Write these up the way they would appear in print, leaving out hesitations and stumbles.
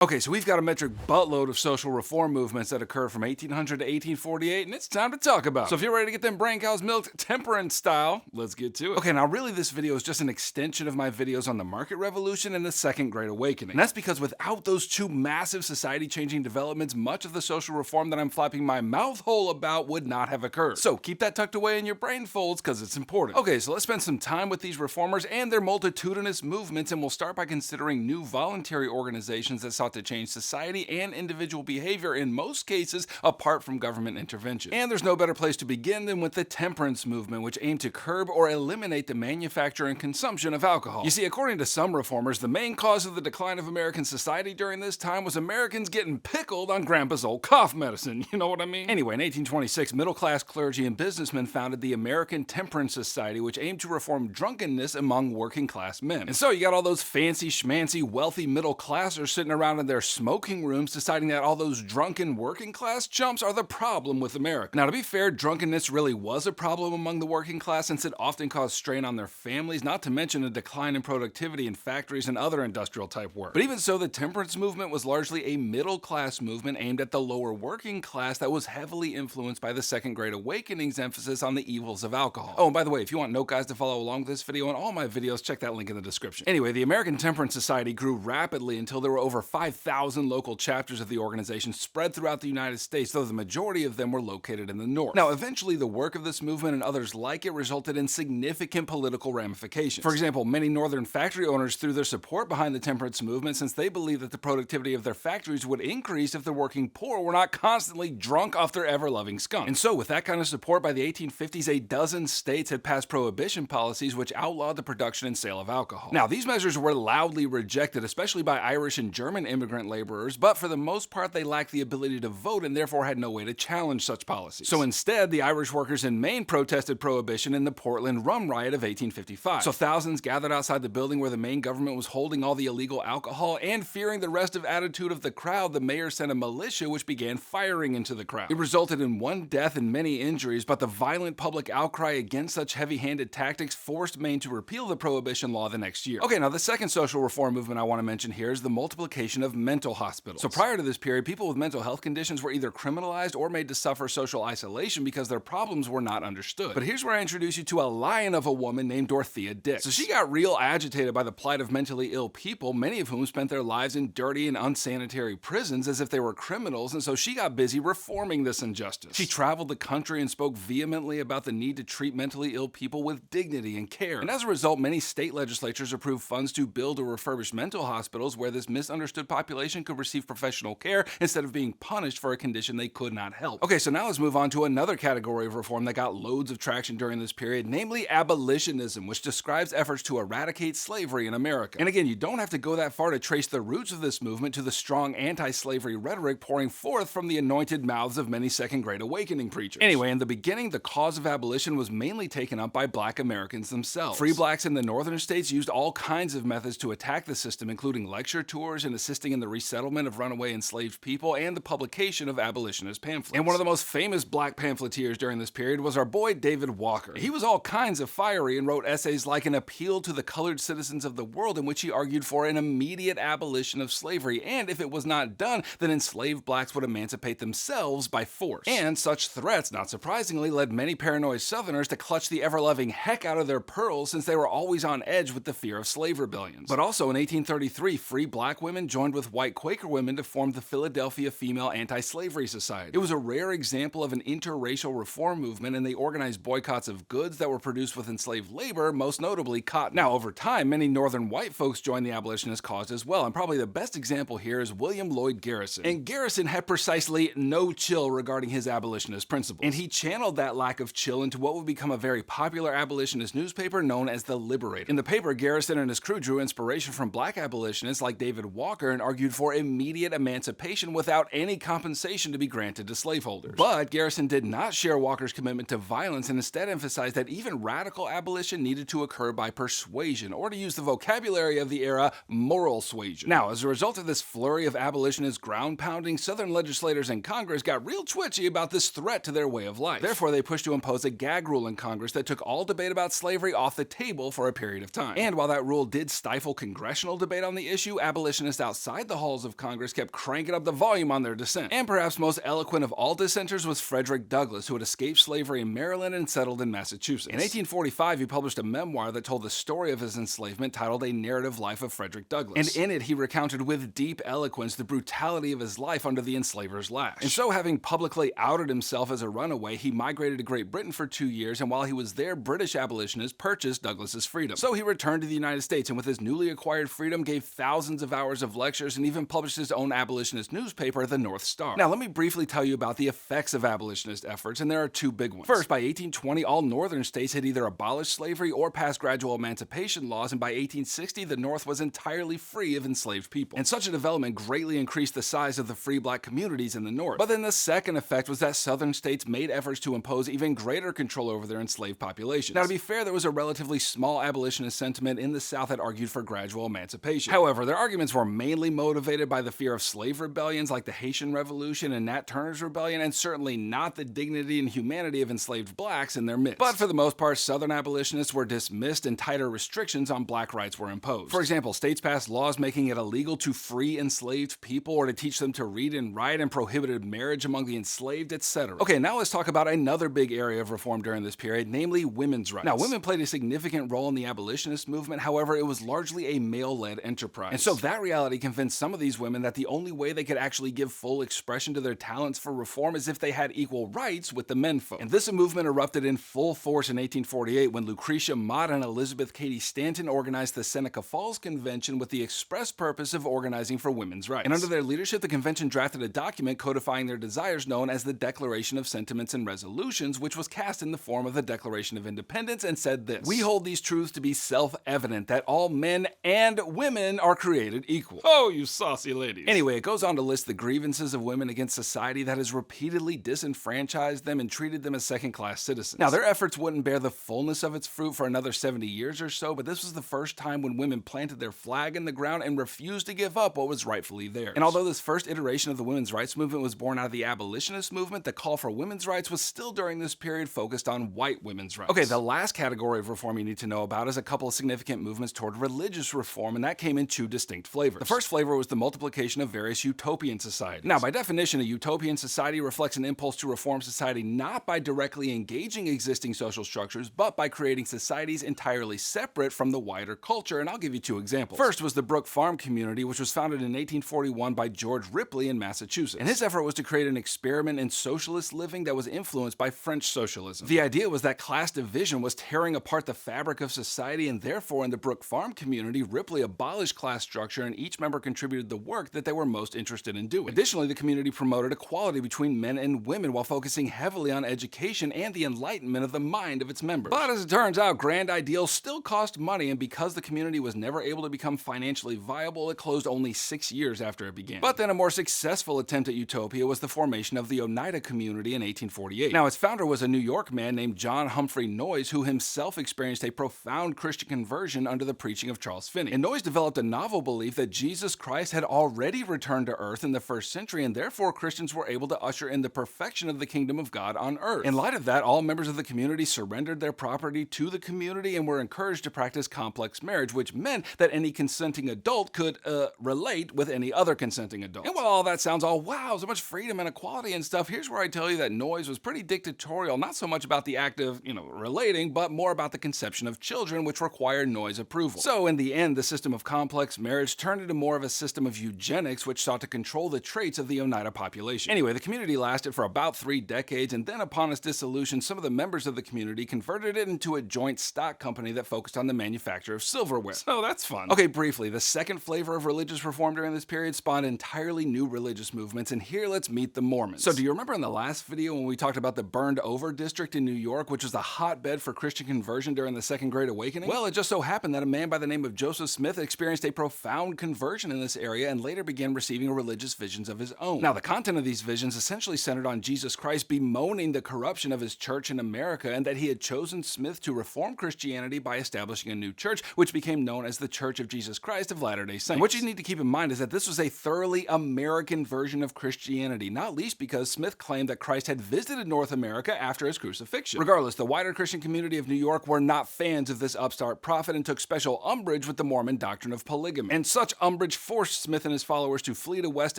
Okay, so we've got a metric buttload of social reform movements that occurred from 1800 to 1848, and it's time to talk about. So if you're ready to get them brain cows milked temperance style, let's get to it. Okay, now really this video is just an extension of my videos on the market revolution and the Second Great Awakening. And that's because without those two massive society-changing developments, much of the social reform that I'm flapping my mouth hole about would not have occurred. So keep that tucked away in your brain folds, because it's important. Okay, so let's spend some time with these reformers and their multitudinous movements, and we'll start by considering new voluntary organizations that sought to change society and individual behavior, in most cases apart from government intervention. And there's no better place to begin than with the Temperance movement, which aimed to curb or eliminate the manufacture and consumption of alcohol. You see, according to some reformers, the main cause of the decline of American society during this time was Americans getting pickled on grandpa's old cough medicine, you know what I mean? Anyway, in 1826, middle-class clergy and businessmen founded the American Temperance Society, which aimed to reform drunkenness among working-class men. And so you got all those fancy schmancy wealthy middle-classers sitting around in their smoking rooms deciding that all those drunken working class chumps are the problem with America. Now, to be fair, drunkenness really was a problem among the working class since it often caused strain on their families, not to mention a decline in productivity in factories and other industrial type work. But even so, the temperance movement was largely a middle class movement aimed at the lower working class that was heavily influenced by the Second Great Awakening's emphasis on the evils of alcohol. Oh, and by the way, if you want Noteguides to follow along with this video and all my videos, check that link in the description. Anyway, the American Temperance Society grew rapidly until there were over 5,000 local chapters of the organization spread throughout the United States, though the majority of them were located in the North. Now, eventually, the work of this movement and others like it resulted in significant political ramifications. For example, many northern factory owners threw their support behind the temperance movement since they believed that the productivity of their factories would increase if the working poor were not constantly drunk off their ever-loving skunk. And so, with that kind of support, by the 1850s, a dozen states had passed prohibition policies which outlawed the production and sale of alcohol. Now, these measures were loudly rejected, especially by Irish and German immigrant laborers, but for the most part, they lacked the ability to vote and therefore had no way to challenge such policies. So instead, the Irish workers in Maine protested prohibition in the Portland Rum Riot of 1855. So thousands gathered outside the building where the Maine government was holding all the illegal alcohol, and fearing the restive attitude of the crowd, the mayor sent a militia which began firing into the crowd. It resulted in one death and many injuries, but the violent public outcry against such heavy-handed tactics forced Maine to repeal the prohibition law the next year. Okay, now the second social reform movement I want to mention here is the multiplication of mental hospitals. So prior to this period, people with mental health conditions were either criminalized or made to suffer social isolation because their problems were not understood. But here's where I introduce you to a lion of a woman named Dorothea Dix. So she got real agitated by the plight of mentally ill people, many of whom spent their lives in dirty and unsanitary prisons as if they were criminals, and so she got busy reforming this injustice. She traveled the country and spoke vehemently about the need to treat mentally ill people with dignity and care. And as a result, many state legislatures approved funds to build or refurbish mental hospitals where this misunderstood population could receive professional care instead of being punished for a condition they could not help. Okay, so now let's move on to another category of reform that got loads of traction during this period, namely abolitionism, which describes efforts to eradicate slavery in America. And again, you don't have to go that far to trace the roots of this movement to the strong anti-slavery rhetoric pouring forth from the anointed mouths of many Second Great Awakening preachers. Anyway, in the beginning, the cause of abolition was mainly taken up by Black Americans themselves. Free blacks in the northern states used all kinds of methods to attack the system, including lecture tours and assisting in the resettlement of runaway enslaved people and the publication of abolitionist pamphlets. And one of the most famous black pamphleteers during this period was our boy David Walker. He was all kinds of fiery and wrote essays like An Appeal to the Colored Citizens of the World, in which he argued for an immediate abolition of slavery, and if it was not done, then enslaved blacks would emancipate themselves by force. And such threats, not surprisingly, led many paranoid Southerners to clutch the ever-loving heck out of their pearls, since they were always on edge with the fear of slave rebellions. But also in 1833, free black women joined with white Quaker women to form the Philadelphia Female Anti-Slavery Society. It was a rare example of an interracial reform movement, and they organized boycotts of goods that were produced with enslaved labor, most notably cotton. Now, over time, many northern white folks joined the abolitionist cause as well, and probably the best example here is William Lloyd Garrison. And Garrison had precisely no chill regarding his abolitionist principles, and he channeled that lack of chill into what would become a very popular abolitionist newspaper known as the Liberator. In the paper, Garrison and his crew drew inspiration from black abolitionists like David Walker and argued for immediate emancipation without any compensation to be granted to slaveholders. But Garrison did not share Walker's commitment to violence and instead emphasized that even radical abolition needed to occur by persuasion, or to use the vocabulary of the era, moral suasion. Now, as a result of this flurry of abolitionist ground pounding, Southern legislators in Congress got real twitchy about this threat to their way of life. Therefore, they pushed to impose a gag rule in Congress that took all debate about slavery off the table for a period of time. And while that rule did stifle congressional debate on the issue, abolitionists outside inside the halls of Congress kept cranking up the volume on their dissent. And perhaps most eloquent of all dissenters was Frederick Douglass, who had escaped slavery in Maryland and settled in Massachusetts. In 1845, he published a memoir that told the story of his enslavement titled A Narrative Life of Frederick Douglass. And in it, he recounted with deep eloquence the brutality of his life under the enslaver's lash. And so, having publicly outed himself as a runaway, he migrated to Great Britain for 2 years, and while he was there, British abolitionists purchased Douglass's freedom. So he returned to the United States, and with his newly acquired freedom, gave thousands of hours of lectures and even published his own abolitionist newspaper, the North Star. Now, let me briefly tell you about the effects of abolitionist efforts, and there are two big ones. First, by 1820, all northern states had either abolished slavery or passed gradual emancipation laws, and by 1860, the North was entirely free of enslaved people. And such a development greatly increased the size of the free black communities in the North. But then the second effect was that southern states made efforts to impose even greater control over their enslaved populations. Now, to be fair, there was a relatively small abolitionist sentiment in the South that argued for gradual emancipation. However, their arguments were mainly motivated by the fear of slave rebellions like the Haitian Revolution and Nat Turner's Rebellion, and certainly not the dignity and humanity of enslaved blacks in their midst. But for the most part, southern abolitionists were dismissed and tighter restrictions on black rights were imposed. For example, states passed laws making it illegal to free enslaved people or to teach them to read and write, and prohibited marriage among the enslaved, etc. Okay, now let's talk about another big area of reform during this period, namely women's rights. Now, women played a significant role in the abolitionist movement. However, it was largely a male-led enterprise. And so that reality convinced some of these women that the only way they could actually give full expression to their talents for reform is if they had equal rights with the menfolk. And this movement erupted in full force in 1848 when Lucretia Mott and Elizabeth Cady Stanton organized the Seneca Falls Convention with the express purpose of organizing for women's rights. And under their leadership, the convention drafted a document codifying their desires known as the Declaration of Sentiments and Resolutions, which was cast in the form of the Declaration of Independence and said this: "We hold these truths to be self-evident, that all men and women are created equal." Oh, you saucy ladies. Anyway, it goes on to list the grievances of women against society that has repeatedly disenfranchised them and treated them as second-class citizens. Now, their efforts wouldn't bear the fullness of its fruit for another 70 years or so, but this was the first time when women planted their flag in the ground and refused to give up what was rightfully theirs. And although this first iteration of the women's rights movement was born out of the abolitionist movement, the call for women's rights was still during this period focused on white women's rights. Okay, the last category of reform you need to know about is a couple of significant movements toward religious reform, and that came in two distinct flavors. The first flavor was the multiplication of various utopian societies. Now, by definition, a utopian society reflects an impulse to reform society not by directly engaging existing social structures, but by creating societies entirely separate from the wider culture, and I'll give you two examples. First was the Brook Farm Community, which was founded in 1841 by George Ripley in Massachusetts. And his effort was to create an experiment in socialist living that was influenced by French socialism. The idea was that class division was tearing apart the fabric of society, and therefore in the Brook Farm Community, Ripley abolished class structure and each member contributed the work that they were most interested in doing. Additionally, the community promoted equality between men and women while focusing heavily on education and the enlightenment of the mind of its members. But as it turns out, grand ideals still cost money, and because the community was never able to become financially viable, it closed only 6 years after it began. But then a more successful attempt at utopia was the formation of the Oneida Community in 1848. Now, its founder was a New York man named John Humphrey Noyes, who himself experienced a profound Christian conversion under the preaching of Charles Finney. And Noyes developed a novel belief that Jesus Christ had already returned to earth in the first century, and therefore Christians were able to usher in the perfection of the kingdom of God on earth. In light of that, all members of the community surrendered their property to the community and were encouraged to practice complex marriage, which meant that any consenting adult could relate with any other consenting adult. And while all that sounds all wow, so much freedom and equality and stuff, here's where I tell you that Noyes was pretty dictatorial, not so much about the act of, relating, but more about the conception of children, which required Noyes' approval. So in the end, the system of complex marriage turned into more of a system of eugenics, which sought to control the traits of the Oneida population. Anyway, the community lasted for about 3 decades, and then upon its dissolution, some of the members of the community converted it into a joint stock company that focused on the manufacture of silverware. So that's fun. Okay, briefly, the second flavor of religious reform during this period spawned entirely new religious movements, and here let's meet the Mormons. So do you remember in the last video when we talked about the Burned Over District in New York, which was a hotbed for Christian conversion during the Second Great Awakening? Well, it just so happened that a man by the name of Joseph Smith experienced a profound conversion in this area and later began receiving religious visions of his own. Now, the content of these visions essentially centered on Jesus Christ bemoaning the corruption of his church in America, and that he had chosen Smith to reform Christianity by establishing a new church, which became known as the Church of Jesus Christ of Latter-day Saints. And what you need to keep in mind is that this was a thoroughly American version of Christianity, not least because Smith claimed that Christ had visited North America after his crucifixion. Regardless, the wider Christian community of New York were not fans of this upstart prophet and took special umbrage with the Mormon doctrine of polygamy. And such umbrage forced Smith and his followers to flee to West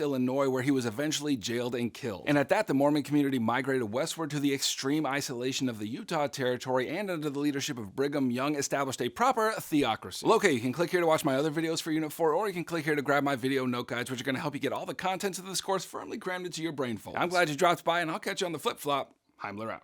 Illinois, where he was eventually jailed and killed. And at that, the Mormon community migrated westward to the extreme isolation of the Utah Territory, and under the leadership of Brigham Young established a proper theocracy. Well, okay, you can click here to watch my other videos for Unit 4, or you can click here to grab my video note guides, which are going to help you get all the contents of this course firmly crammed into your brain folds. I'm glad you dropped by, and I'll catch you on the flip-flop. Heimler out.